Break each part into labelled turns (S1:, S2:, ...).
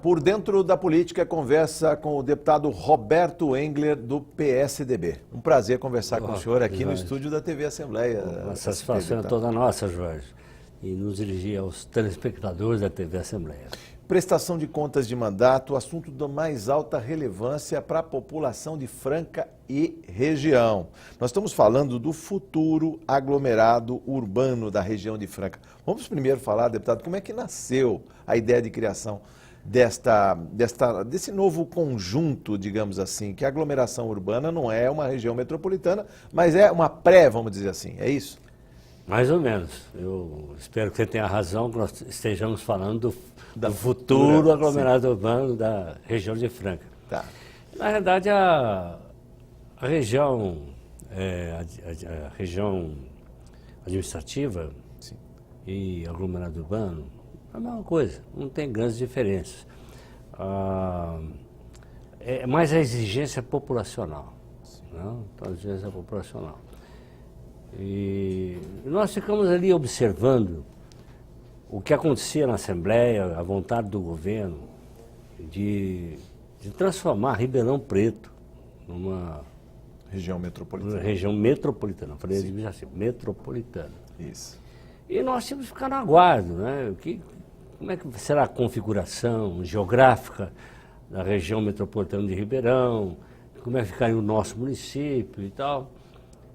S1: Por Dentro da Política, conversa com o deputado Roberto Engler, do PSDB. Um prazer conversar com o senhor aqui
S2: Jorge,
S1: no estúdio da TV Assembleia.
S2: Uma satisfação é toda nossa, Jorge, e nos dirigir aos telespectadores da TV Assembleia.
S1: Prestação de contas de mandato, assunto da mais alta relevância para a população de Franca e região. Nós estamos falando do futuro aglomerado urbano da região de Franca. Vamos primeiro falar, deputado, como é que nasceu a ideia de criação desse novo conjunto, digamos assim, que a aglomeração urbana não é uma região metropolitana, mas é uma vamos dizer assim, é isso?
S2: Mais ou menos. Eu espero que você tenha razão, que nós estejamos falando do futuro aglomerado urbano da região de Franca.
S1: Tá.
S2: Na verdade, a região, a região administrativa
S1: Sim.
S2: e aglomerado urbano é a mesma coisa, não tem grandes diferenças. É mais a exigência populacional. Não? Então, a exigência populacional. E nós ficamos ali observando o que acontecia na Assembleia, a vontade do governo de transformar Ribeirão Preto numa
S1: Região metropolitana.
S2: Região metropolitana, falei assim, metropolitana.
S1: Isso.
S2: E nós tínhamos que ficar no aguardo, né? Como é que será a configuração geográfica da região metropolitana de Ribeirão, como é que ficaria o nosso município e tal.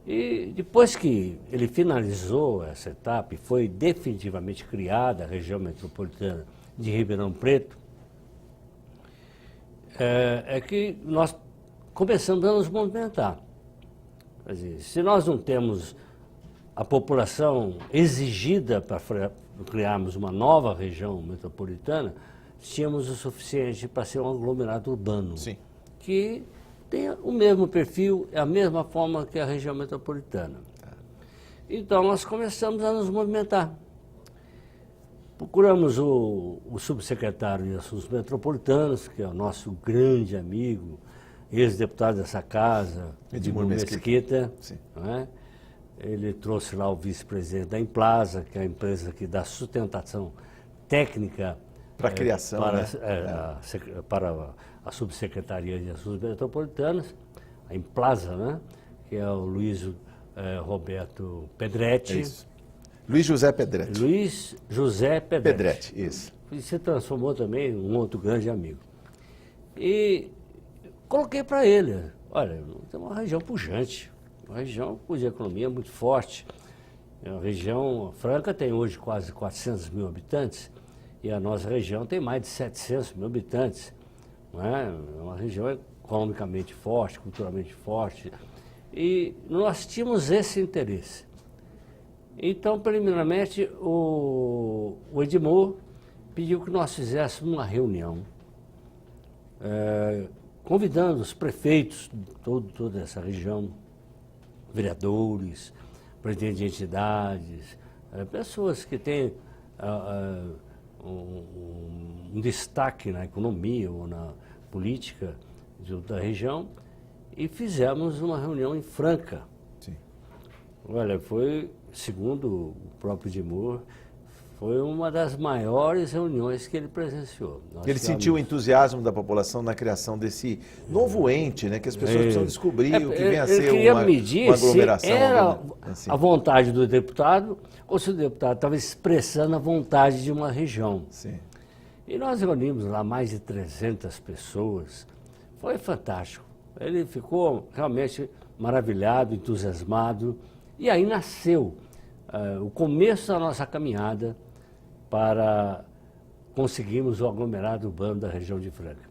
S2: E depois que ele finalizou essa etapa e foi definitivamente criada a região metropolitana de Ribeirão Preto, é que nós começamos a nos movimentar. Quer dizer, se nós não temos a população exigida para criarmos uma nova região metropolitana, tínhamos o suficiente para ser um aglomerado urbano.
S1: Sim.
S2: Que tem o mesmo perfil, é a mesma forma que a região metropolitana. Então nós começamos a nos movimentar. Procuramos o subsecretário de Assuntos Metropolitanos, que é o nosso grande amigo, ex-deputado dessa casa, Edmur Mesquita. Não é? Ele trouxe lá o vice-presidente da Implaza, que é a empresa que dá sustentação técnica
S1: para a criação,
S2: para a Subsecretaria de Assuntos Metropolitanos, a Implaza, né? Que é o Luiz Roberto Pedretti.
S1: É isso. Luiz José Pedretti.
S2: Luiz José Pedretti.
S1: Pedretti, isso.
S2: E se transformou também em um outro grande amigo. E coloquei para ele, olha, tem uma região pujante, uma região cuja economia é muito forte. A região Franca tem hoje quase 400 mil habitantes, e a nossa região tem mais de 700 mil habitantes. Não é? É uma região economicamente forte, culturalmente forte. E nós tínhamos esse interesse. Então, preliminarmente, o Edmur pediu que nós fizéssemos uma reunião, convidando os prefeitos de toda essa região, vereadores, presidentes de entidades, pessoas que têm um destaque na economia ou na política da região, e fizemos uma reunião em Franca.
S1: Sim.
S2: Olha, foi, segundo o próprio Edmur, foi uma das maiores reuniões que ele presenciou.
S1: Ele sentiu o entusiasmo da população na criação desse novo ente, né? Que as pessoas precisam descobrir o que vem a ser uma aglomeração.
S2: Se era a vontade do deputado ou se o deputado estava expressando a vontade de uma região.
S1: Sim.
S2: E nós reunimos lá mais de 300 pessoas. Foi fantástico. Ele ficou realmente maravilhado, entusiasmado. E aí nasceu o começo da nossa caminhada para conseguirmos o aglomerado urbano da região de Franca.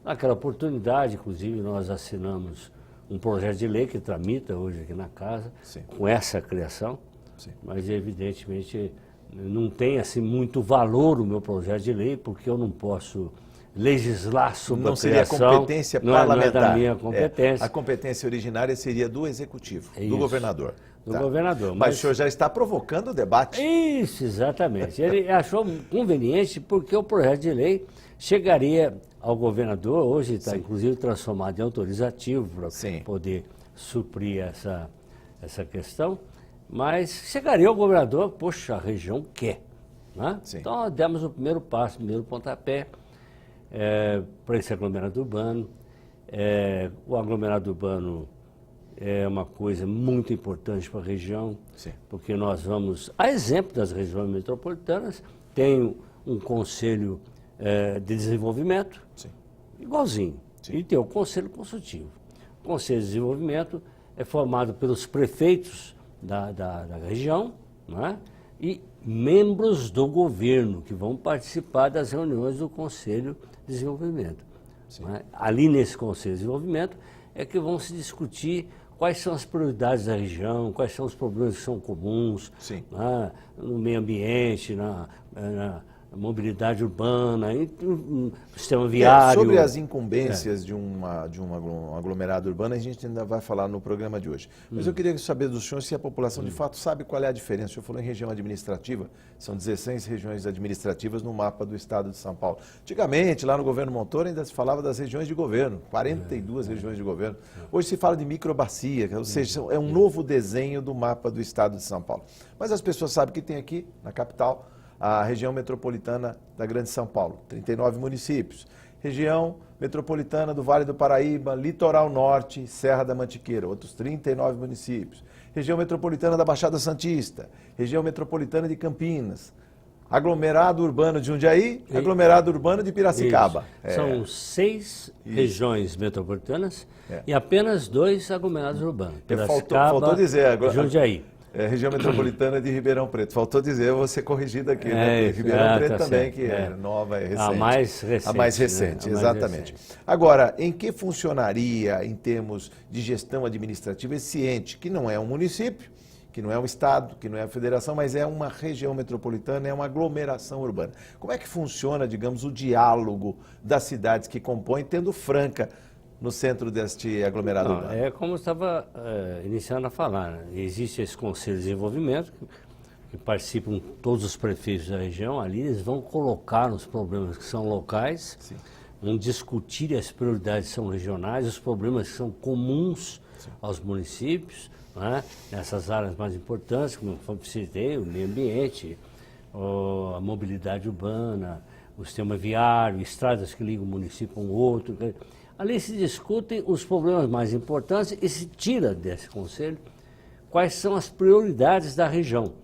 S2: Naquela oportunidade, inclusive, nós assinamos um projeto de lei que tramita hoje aqui na casa,
S1: Sim.
S2: com essa criação,
S1: Sim.
S2: mas evidentemente não tem assim muito valor o meu projeto de lei, porque eu não posso legislar sobre
S1: não
S2: a
S1: seria
S2: criação.
S1: competência
S2: Não é
S1: parlamentar.
S2: da minha competência.
S1: A competência originária seria do executivo, do
S2: Isso.
S1: governador.
S2: Do governador.
S1: Mas o senhor já está provocando o debate.
S2: Isso, exatamente. Ele achou conveniente porque o projeto de lei chegaria ao governador, hoje está inclusive transformado em autorizativo para poder suprir essa questão, mas chegaria ao governador, poxa, a região quer. Né? Então nós demos o primeiro passo, o primeiro pontapé, para esse aglomerado urbano. O aglomerado urbano é uma coisa muito importante para a região,
S1: Sim.
S2: porque nós vamos, a exemplo das regiões metropolitanas, tem um conselho de desenvolvimento,
S1: Sim.
S2: igualzinho,
S1: Sim.
S2: e tem o conselho consultivo. O conselho de desenvolvimento é formado pelos prefeitos da região, não é? E membros do governo que vão participar das reuniões do conselho de desenvolvimento. Não é? Ali nesse conselho de desenvolvimento é que vão se discutir quais são as prioridades da região, quais são os problemas que são comuns, né, no meio ambiente, na mobilidade urbana, no sistema viário.
S1: Sobre as incumbências de um aglomerado urbano, a gente ainda vai falar no programa de hoje. Mas eu queria saber do senhor se a população de fato sabe qual é a diferença. O senhor falou em região administrativa, são 16 regiões administrativas no mapa do estado de São Paulo. Antigamente, lá no governo Montoro, ainda se falava das regiões de governo, 42 regiões de governo. Hoje se fala de microbacia, ou seja, é um novo desenho do mapa do estado de São Paulo. Mas as pessoas sabem que tem aqui, na capital, a região metropolitana da Grande São Paulo, 39 municípios. Região metropolitana do Vale do Paraíba, Litoral Norte, Serra da Mantiqueira, outros 39 municípios. Região metropolitana da Baixada Santista, região metropolitana de Campinas, aglomerado urbano de Jundiaí, aglomerado urbano de Piracicaba.
S2: São 6 regiões metropolitanas e apenas 2 aglomerados urbanos. Piracicaba,
S1: faltou dizer,
S2: e Jundiaí.
S1: Região metropolitana de Ribeirão Preto. Faltou dizer, eu vou ser corrigido aqui, né? Ribeirão Preto também, que é nova, é recente.
S2: A mais recente.
S1: A mais recente,
S2: né?
S1: exatamente.
S2: Mais recente.
S1: Agora, em que funcionaria, em termos de gestão administrativa, esse ente, que não é um município, que não é um estado, que não é a federação, mas é uma região metropolitana, é uma aglomeração urbana. Como é que funciona, digamos, o diálogo das cidades que compõem, tendo Franca no centro deste aglomerado urbano?
S2: É como eu estava iniciando a falar, né? Existe esse Conselho de Desenvolvimento, que participam todos os prefeitos da região, ali eles vão colocar os problemas que são locais,
S1: Sim.
S2: vão discutir as prioridades que são regionais, os problemas que são comuns aos municípios, né? Nessas áreas mais importantes, como eu citei, o meio ambiente, a mobilidade urbana, o sistema viário, estradas que ligam um município a um outro. Ali se discutem os problemas mais importantes e se tira desse conselho quais são as prioridades da região.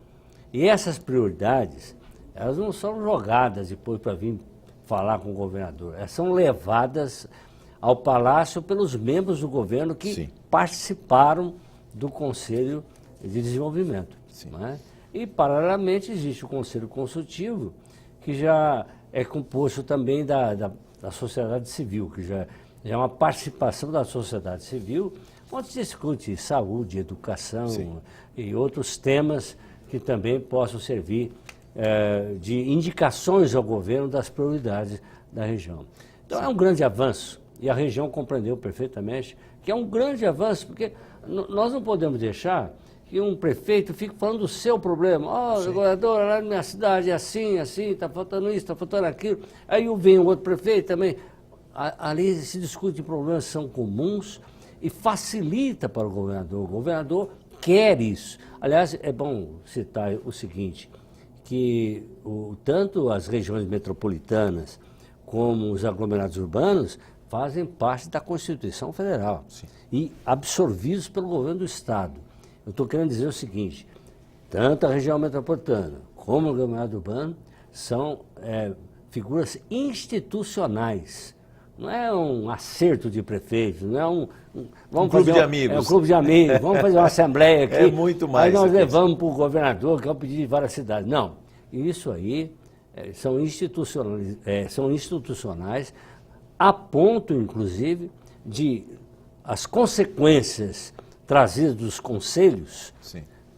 S2: E essas prioridades, elas não são jogadas depois para vir falar com o governador, elas são levadas ao palácio pelos membros do governo que participaram do Conselho de Desenvolvimento. Né? E, paralelamente, existe o Conselho Consultivo, que já é composto também da sociedade civil, que já é uma participação da sociedade civil, onde se discute saúde, educação e outros temas que também possam servir de indicações ao governo das prioridades da região. Então é um grande avanço, e a região compreendeu perfeitamente que é um grande avanço, porque nós não podemos deixar que um prefeito fique falando do seu problema. Governador, lá na minha cidade é assim, está faltando isso, está faltando aquilo. Aí vem um outro prefeito também. Ali se discute problemas que são comuns e facilita para o governador. O governador quer isso. Aliás, é bom citar o seguinte, que tanto as regiões metropolitanas como os aglomerados urbanos fazem parte da Constituição Federal e absorvidos pelo governo do Estado. Eu estou querendo dizer o seguinte, tanto a região metropolitana como o aglomerado urbano são figuras institucionais. Não é um acerto de prefeitos, não é
S1: um clube de amigos.
S2: É um clube de amigos, vamos fazer uma assembleia aqui.
S1: É muito mais.
S2: Aí nós levamos para o governador, que é o pedido de várias cidades. Não, isso aí são institucionais, a ponto, inclusive, de as consequências trazidas dos conselhos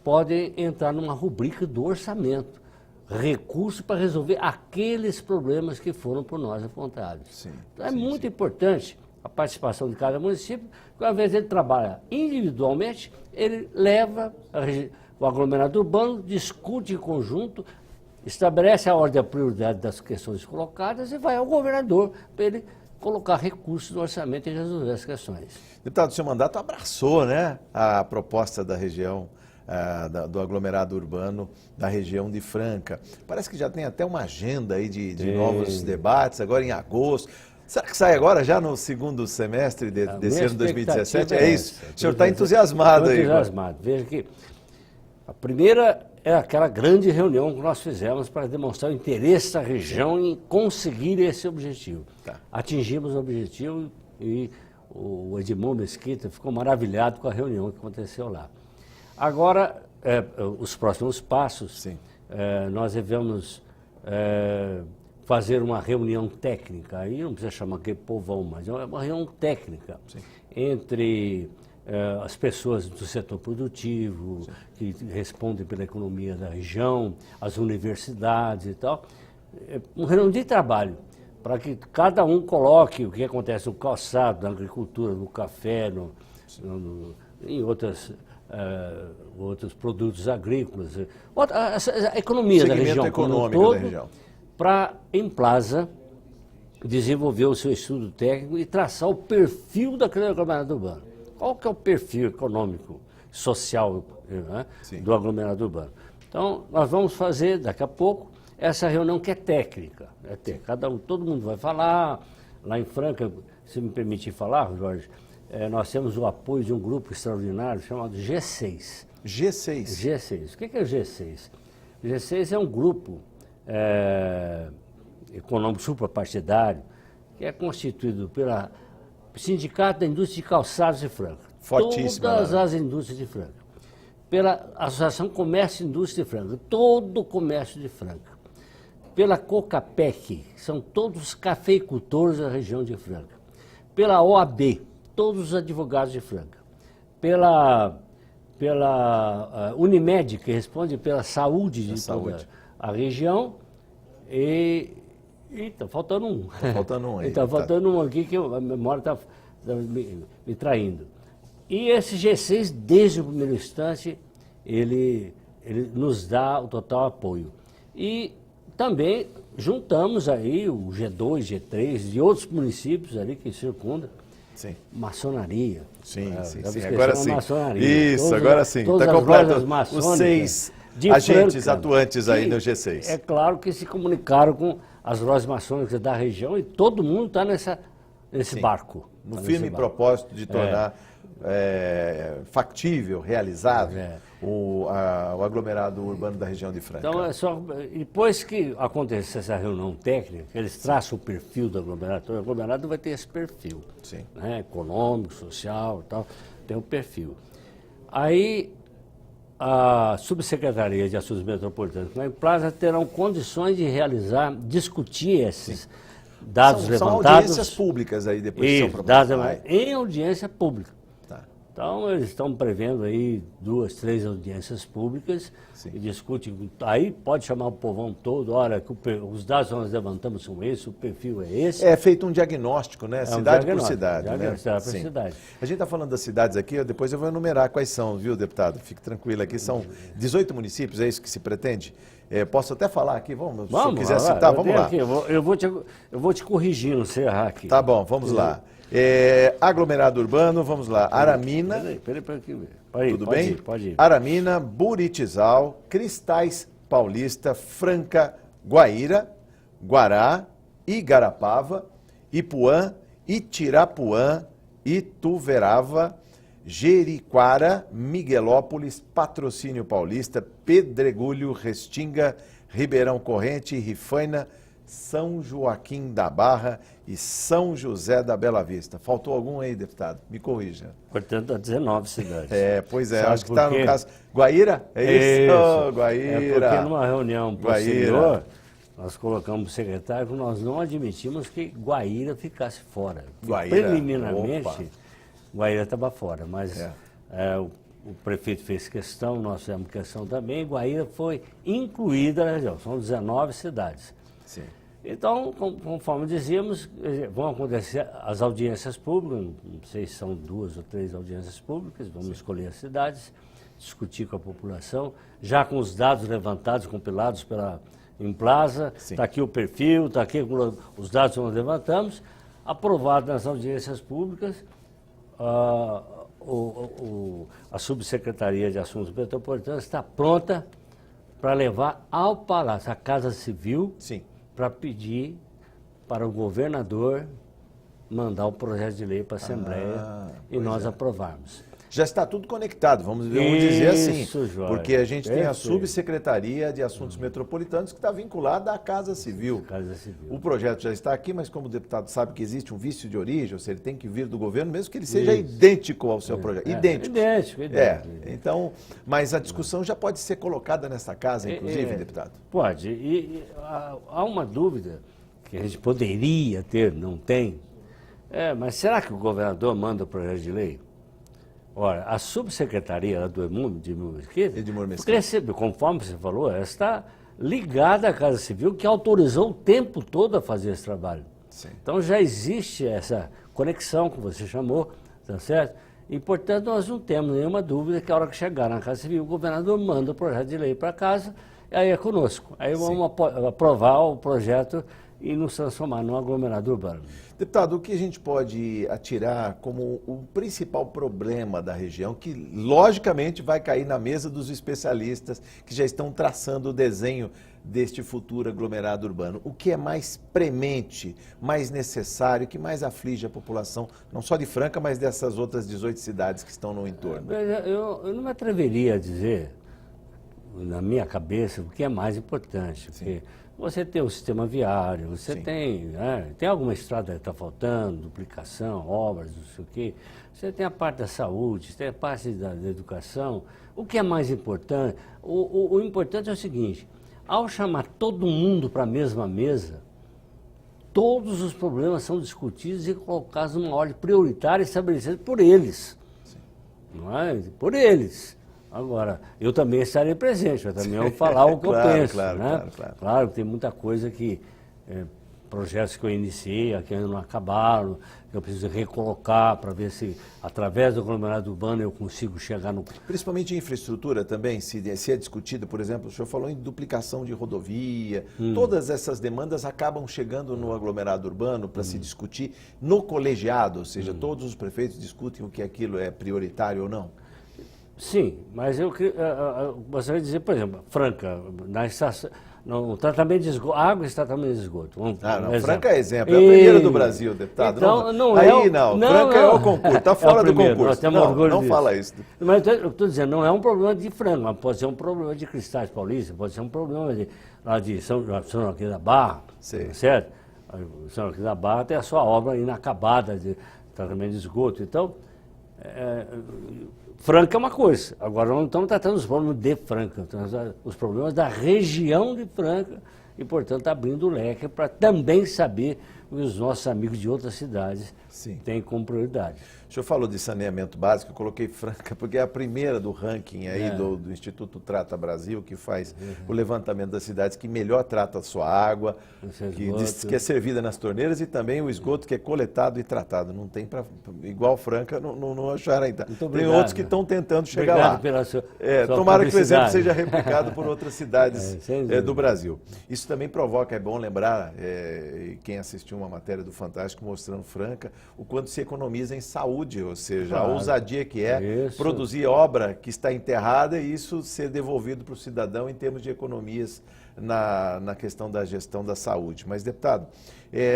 S2: podem entrar numa rubrica do orçamento. Recursos para resolver aqueles problemas que foram por nós apontados. Então é muito importante a participação de cada município, porque ao invés de ele trabalhar individualmente, ele leva o aglomerado urbano, discute em conjunto, estabelece a ordem e a prioridade das questões colocadas e vai ao governador para ele colocar recursos no orçamento e resolver as questões.
S1: Deputado, o seu mandato abraçou, né, a proposta da região do aglomerado urbano da região de Franca. Parece que já tem até uma agenda aí de novos debates, agora em agosto. Será que sai agora, já no segundo semestre desse ano de 2017? É isso? O senhor está entusiasmado aí.
S2: Estou entusiasmado. Veja que a primeira é aquela grande reunião que nós fizemos para demonstrar o interesse da região em conseguir esse objetivo.
S1: Tá.
S2: Atingimos o objetivo e o Edmundo Mesquita ficou maravilhado com a reunião que aconteceu lá. Agora, os próximos passos, nós devemos fazer uma reunião técnica, aí não precisa chamar aquele povão, mas é uma reunião técnica entre as pessoas do setor produtivo, que respondem pela economia da região, as universidades e tal. Uma reunião de trabalho, para que cada um coloque o que acontece no calçado, na agricultura, no café, em outros produtos agrícolas, a economia da região como um todo, para, em Plaza, desenvolver o seu estudo técnico e traçar o perfil daquele aglomerado urbano. Qual que é o perfil econômico, social, né, do aglomerado urbano? Então, nós vamos fazer, daqui a pouco, essa reunião que é técnica. Todo mundo vai falar. Lá em Franca, se me permitir falar, Jorge, nós temos o apoio de um grupo extraordinário chamado G6.
S1: G6?
S2: G6. O que é o G6? O G6 é um grupo econômico suprapartidário que é constituído pela Sindicato da Indústria de Calçados de Franca.
S1: Fortíssima.
S2: Todas as indústrias de Franca. Pela Associação Comércio e Indústria de Franca. Todo o comércio de Franca. Pela Cocapec, são todos os cafeicultores da região de Franca. Pela OAB, todos os advogados de Franca. Pela Unimed, que responde pela saúde de toda a região. E está faltando um.
S1: Está faltando um aí.
S2: Está faltando um aqui que a memória está me traindo. E esse G6, desde o primeiro instante, ele nos dá o total apoio. E também juntamos aí o G2, G3 e outros municípios ali que circundam.
S1: Sim.
S2: Maçonaria.
S1: Sim.
S2: Agora sim.
S1: Isso, agora sim. Está completo. Os 6 agentes
S2: Franca,
S1: atuantes aí no G6.
S2: É claro que se comunicaram com as lojas maçônicas da região e todo mundo está nesse barco.
S1: No firme propósito de tornar factível, realizável o aglomerado urbano da região de Franca.
S2: Então, depois que acontecer essa reunião técnica, eles traçam o perfil do aglomerado, o aglomerado vai ter esse perfil, né, econômico, social e tal, tem um perfil. Aí, a Subsecretaria de Assuntos Metropolitanos e Plaza terão condições de discutir esses dados levantados.
S1: São audiências públicas aí depois que são propostas.
S2: Em audiência pública.
S1: Tá.
S2: Então, eles estão prevendo aí 2, 3 audiências públicas e discutem. Aí pode chamar o povão todo, olha, que os dados que nós levantamos são esses, o perfil é esse.
S1: É feito um diagnóstico, né? Cidade por cidade.
S2: Cidade por cidade.
S1: A gente está falando das cidades aqui, depois eu vou enumerar quais são, viu, deputado? Fique tranquilo aqui, são 18 municípios, é isso que se pretende? Posso até falar aqui, se você quiser citar, vamos lá.
S2: Aqui, eu vou te corrigir, não sei errar aqui.
S1: Tá bom, vamos lá. Aglomerado urbano, vamos lá. Aramina.
S2: Peraí,
S1: tudo bem?
S2: Pode ir.
S1: Aramina, Buritizal, Cristais Paulista, Franca, Guaíra, Guará, Igarapava, Ipuã, Itirapuã, Ituverava, Jeriquara, Miguelópolis, Patrocínio Paulista, Pedregulho, Restinga, Ribeirão Corrente, Rifaina, São Joaquim da Barra e São José da Bela Vista. Faltou algum aí, deputado? Me corrija.
S2: Portanto, 19 cidades.
S1: Pois é, acho que está no caso. Guaíra? É isso, Guaíra.
S2: É porque numa reunião posterior, nós colocamos o secretário que nós não admitimos que Guaíra ficasse fora.
S1: Guaíra?
S2: Preliminarmente, Guaíra estava fora, mas o prefeito fez questão, nós fizemos questão também, Guaíra foi incluída na região, são 19 cidades.
S1: Sim.
S2: Então, conforme dizíamos, vão acontecer as audiências públicas, não sei se são 2 ou 3 audiências públicas, vamos escolher as cidades, discutir com a população, já com os dados levantados, compilados em Plaza, está aqui o perfil, está aqui os dados que nós levantamos, aprovado nas audiências públicas, a Subsecretaria de Assuntos Metropolitanos está pronta para levar ao Palácio, a Casa Civil, para pedir para o governador mandar o projeto de lei para a Assembleia e nós aprovarmos.
S1: Já está tudo conectado, vamos dizer assim,
S2: Joia.
S1: Porque a gente tem a Subsecretaria de Assuntos Metropolitanos que está vinculada à Casa Civil. O projeto já está aqui, mas como o deputado sabe que existe um vício de origem, ou seja, ele tem que vir do governo, mesmo que ele seja idêntico ao seu projeto. Idêntico. Então, mas a discussão já pode ser colocada nessa casa, inclusive, deputado?
S2: Pode. E há uma dúvida que a gente poderia ter, não tem. Mas será que o governador manda o projeto de lei? Ora, a subsecretaria do Edmur Mesquita, conforme você falou, ela está ligada à Casa Civil, que autorizou o tempo todo a fazer esse trabalho. Então já existe essa conexão que você chamou, tá certo? E, portanto, nós não temos nenhuma dúvida que a hora que chegar na Casa Civil, o governador manda o projeto de lei para casa, e aí é conosco. Aí vamos aprovar o projeto e nos transformar num aglomerado urbano.
S1: Deputado, o que a gente pode atirar como o principal problema da região, que logicamente vai cair na mesa dos especialistas que já estão traçando o desenho deste futuro aglomerado urbano? O que é mais premente, mais necessário, que mais aflige a população, não só de Franca, mas dessas outras 18 cidades que estão no entorno?
S2: Eu não me atreveria a dizer, na minha cabeça, o que é mais importante. Porque você tem o sistema viário, você tem alguma estrada que está faltando, duplicação, obras, não sei o quê. Você tem a parte da saúde, você tem a parte da educação. O que é mais importante? O importante é o seguinte, ao chamar todo mundo para a mesma mesa, todos os problemas são discutidos e colocados numa ordem prioritária estabelecida por eles. Não é? Por eles. Agora, eu também estarei presente, eu também vou falar o que eu penso. Claro que tem muita coisa que, projetos que eu iniciei, que ainda não acabaram, que eu preciso recolocar para ver se, através do aglomerado urbano, eu consigo chegar no...
S1: Principalmente em infraestrutura também, se é discutido, por exemplo, o senhor falou em duplicação de rodovia, todas essas demandas acabam chegando no aglomerado urbano para se discutir no colegiado, ou seja, todos os prefeitos discutem o que aquilo é prioritário ou não?
S2: Sim, mas eu gostaria de dizer, por exemplo, Franca, na estação, no tratamento de esgoto, água e tratamento de esgoto.
S1: Franca é exemplo, é a primeira do Brasil, deputado.
S2: Então,
S1: Franca é o concurso, está fora do concurso. Não fala isso.
S2: Mas eu estou dizendo, não é um problema de Franca, mas pode ser um problema de Cristais Paulista, pode ser um problema lá de São Joaquim da Barra, certo? São Joaquim da Barra tem a sua obra inacabada de tratamento de esgoto. Então, Franca é uma coisa, agora não estamos tratando os problemas de Franca, os problemas da região de Franca e, portanto, abrindo o leque para também saber o que os nossos amigos de outras cidades têm como prioridade.
S1: O senhor falou de saneamento básico, eu coloquei Franca porque é a primeira do ranking aí do Instituto Trata Brasil, que faz o levantamento das cidades que melhor trata a sua água, que é servida nas torneiras, e também o esgoto que é coletado e tratado. Não tem para igual Franca, não acharam ainda. Tem outros que estão tentando chegar lá.
S2: Pela sua
S1: tomara que o exemplo seja replicado por outras cidades do Brasil. Isso também provoca, é bom lembrar, quem assistiu uma matéria do Fantástico mostrando Franca, o quanto se economiza em saúde, ou seja, a ousadia que é produzir obra que está enterrada e isso ser devolvido para o cidadão em termos de economias na questão da gestão da saúde. Mas, deputado,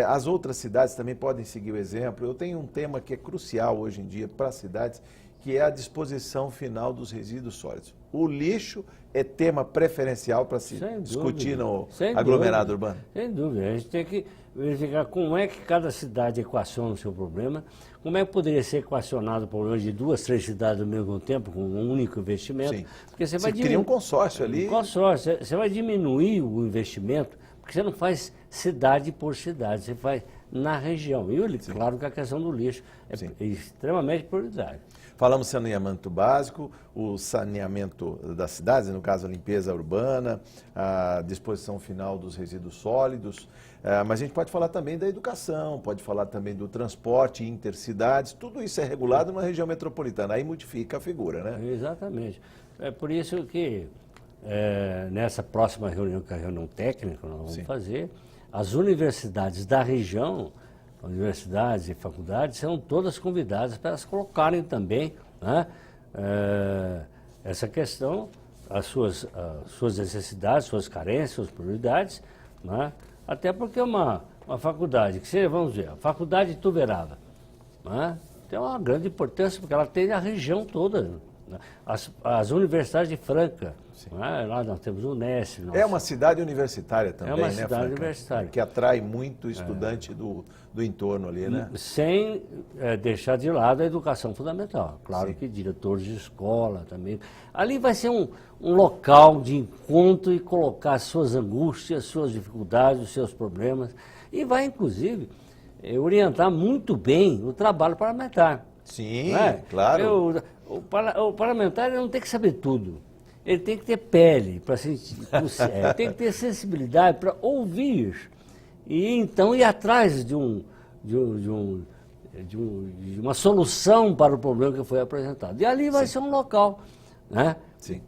S1: as outras cidades também podem seguir o exemplo. Eu tenho um tema que é crucial hoje em dia para as cidades, que é a disposição final dos resíduos sólidos. O lixo é tema preferencial para se discutir no aglomerado urbano?
S2: Sem dúvida. A gente tem que verificar como é que cada cidade equaciona o seu problema, como é que poderia ser equacionado o problema de 2, 3 cidades ao mesmo tempo, com um único investimento. Porque você
S1: cria um consórcio ali.
S2: Você vai diminuir o investimento, porque você não faz cidade por cidade, você faz na região. E claro que a questão do lixo é extremamente prioritária.
S1: Falamos saneamento básico, o saneamento das cidades, no caso a limpeza urbana, a disposição final dos resíduos sólidos, mas a gente pode falar também da educação, pode falar também do transporte intercidades, tudo isso é regulado na região metropolitana, aí modifica a figura, né?
S2: Exatamente. É por isso que nessa próxima reunião, que é a reunião técnica que nós vamos fazer, as universidades da região, universidades e faculdades, serão todas convidadas para elas colocarem também né? Essa questão, as suas necessidades, suas carências, suas prioridades, né? Até porque uma faculdade, que seja, vamos ver, a faculdade de Tuverava, né? Tem uma grande importância, porque ela tem a região toda, né? As universidades de Franca, né? Lá nós temos o Unesp.
S1: É uma cidade universitária também,
S2: é uma
S1: né,
S2: cidade
S1: Franca?
S2: universitária.
S1: Que atrai muito estudante do entorno ali, né?
S2: Sem deixar de lado a educação fundamental. Claro
S1: Sim.
S2: que diretores de escola também. Ali vai ser um local de encontro e colocar suas angústias, suas dificuldades, os seus problemas. E vai, inclusive, orientar muito bem o trabalho parlamentar.
S1: Sim,
S2: Né?
S1: claro.
S2: O parlamentar ele não tem que saber tudo. Ele tem que ter pele para sentir, tem que ter sensibilidade para ouvir e então ir atrás de uma solução para o problema que foi apresentado. E ali vai ser um local, né?
S1: Sim.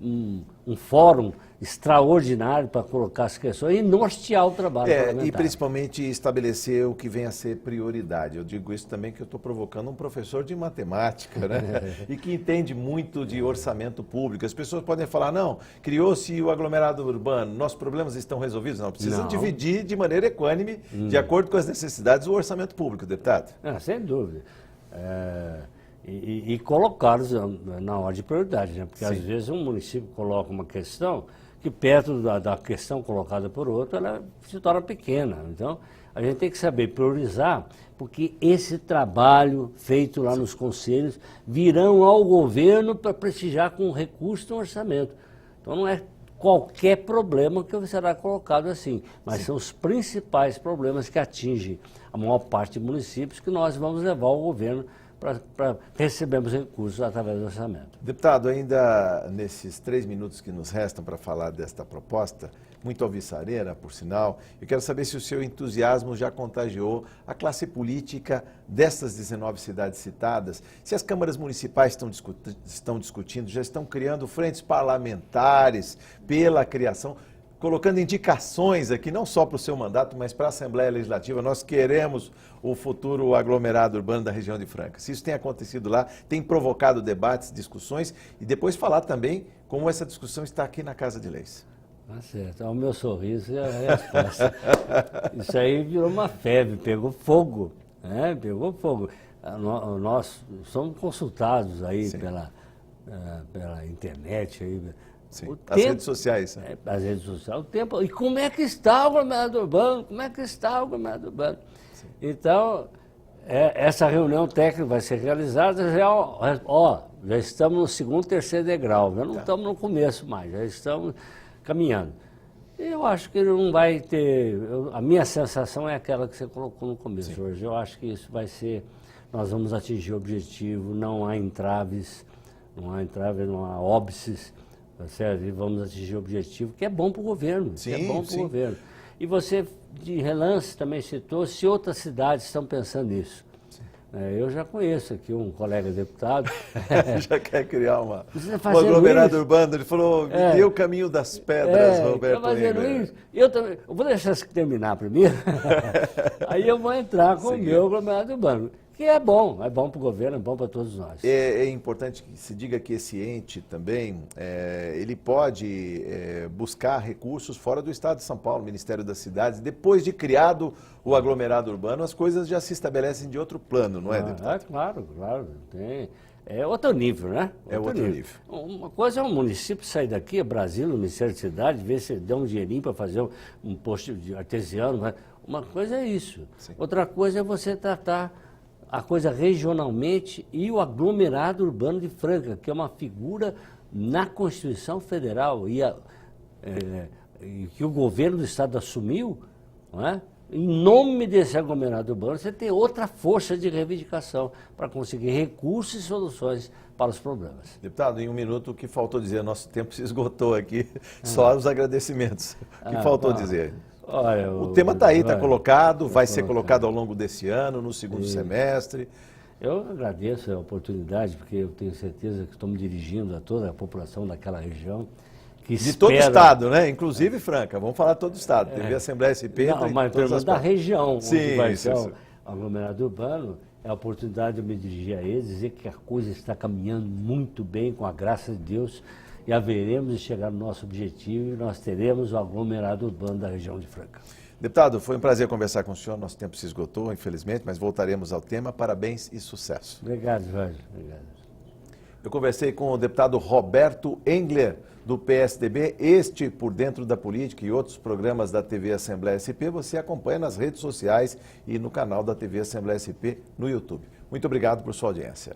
S2: Um fórum extraordinário para colocar as questões e nortear o trabalho parlamentar.
S1: E principalmente estabelecer o que vem a ser prioridade. Eu digo isso também que eu estou provocando um professor de matemática, né? E que entende muito de orçamento público. As pessoas podem falar, não, criou-se o aglomerado urbano, nossos problemas estão resolvidos. Não, precisa dividir de maneira equânime, de acordo com as necessidades, o orçamento público, deputado.
S2: Sem dúvida. E colocá-los na ordem de prioridade, né? Porque
S1: Sim.
S2: às vezes um município coloca uma questão que perto da questão colocada por outro, ela se torna pequena. Então, a gente tem que saber priorizar, porque esse trabalho feito lá nos conselhos virão ao governo para prestigiar com recurso no orçamento. Então, não é qualquer problema que será colocado assim, mas são os principais problemas que atingem a maior parte de municípios que nós vamos levar ao governo para recebermos recursos através do orçamento.
S1: Deputado, ainda nesses 3 minutos que nos restam para falar desta proposta, muito alvissareira, por sinal, eu quero saber se o seu entusiasmo já contagiou a classe política destas 19 cidades citadas, se as câmaras municipais estão discutindo, já estão criando frentes parlamentares pela criação, colocando indicações aqui, não só para o seu mandato, mas para a Assembleia Legislativa. Nós queremos o futuro aglomerado urbano da região de Franca. Se isso tem acontecido lá, tem provocado debates, discussões, e depois falar também como essa discussão está aqui na Casa de Leis.
S2: Tá certo, o meu sorriso é a resposta. Isso aí virou uma febre, pegou fogo, né? Pegou fogo. Nós somos consultados aí pela internet, aí,
S1: Sim, as redes sociais. Né?
S2: As redes sociais, o tempo. E como é que está o aglomerado urbano? Como é que está o aglomerado urbano? Sim. Então, essa reunião técnica vai ser realizada, já estamos no segundo, terceiro degrau, já não estamos no começo mais, já estamos caminhando. Eu acho que não vai ter, a minha sensação é aquela que você colocou no começo, Jorge. Eu acho que isso vai ser, nós vamos atingir o objetivo, não há entraves, não há óbices. Tá certo? E vamos atingir o objetivo, que é bom para o governo.
S1: Sim,
S2: é bom para o governo. E você, de relance, também citou se outras cidades estão pensando nisso. Eu já conheço aqui um colega deputado.
S1: Já quer criar um aglomerado urbano. Ele falou, me dê o caminho das pedras, Roberto.
S2: Eu também. Eu vou deixar isso terminar primeiro. Aí eu vou entrar com o meu aglomerado urbano. Que é bom para o governo, é bom para todos nós.
S1: É importante que se diga que esse ente também, ele pode buscar recursos fora do Estado de São Paulo, Ministério das Cidades. Depois de criado o aglomerado urbano, as coisas já se estabelecem de outro plano, não é, deputado?
S2: Claro. É outro nível, né?
S1: Outro nível.
S2: Uma coisa é um município sair daqui, Brasília, o Ministério da Cidade, ver se dá um dinheirinho para fazer um posto artesiano. Uma coisa é isso. Sim. Outra coisa é você tratar a coisa regionalmente e o aglomerado urbano de Franca, que é uma figura na Constituição Federal e que o governo do Estado assumiu, não é? Em nome desse aglomerado urbano, você tem outra força de reivindicação para conseguir recursos e soluções para os problemas.
S1: Deputado, em 1 minuto, o que faltou dizer? Nosso tempo se esgotou aqui, só os agradecimentos. O que faltou dizer?
S2: Olha,
S1: o tema está aí, está colocado, vai ser colocado ao longo desse ano, no segundo semestre.
S2: Eu agradeço a oportunidade, porque eu tenho certeza que estou me dirigindo a toda a população daquela região.
S1: De todo o Estado, né? Inclusive Franca, vamos falar todo o Estado. Teve a Assembleia SP.
S2: Não, mas pelo menos da região,
S1: sim,
S2: onde vai ser o aglomerado urbano, é a oportunidade de eu me dirigir a eles, dizer que a coisa está caminhando muito bem, com a graça de Deus, e haveremos de chegar no nosso objetivo e nós teremos o aglomerado urbano da região de Franca.
S1: Deputado, foi um prazer conversar com o senhor, nosso tempo se esgotou, infelizmente, mas voltaremos ao tema. Parabéns e sucesso.
S2: Obrigado, Jorge. Obrigado.
S1: Eu conversei com o deputado Roberto Engler, do PSDB, este Por Dentro da Política e outros programas da TV Assembleia SP, você acompanha nas redes sociais e no canal da TV Assembleia SP no YouTube. Muito obrigado por sua audiência.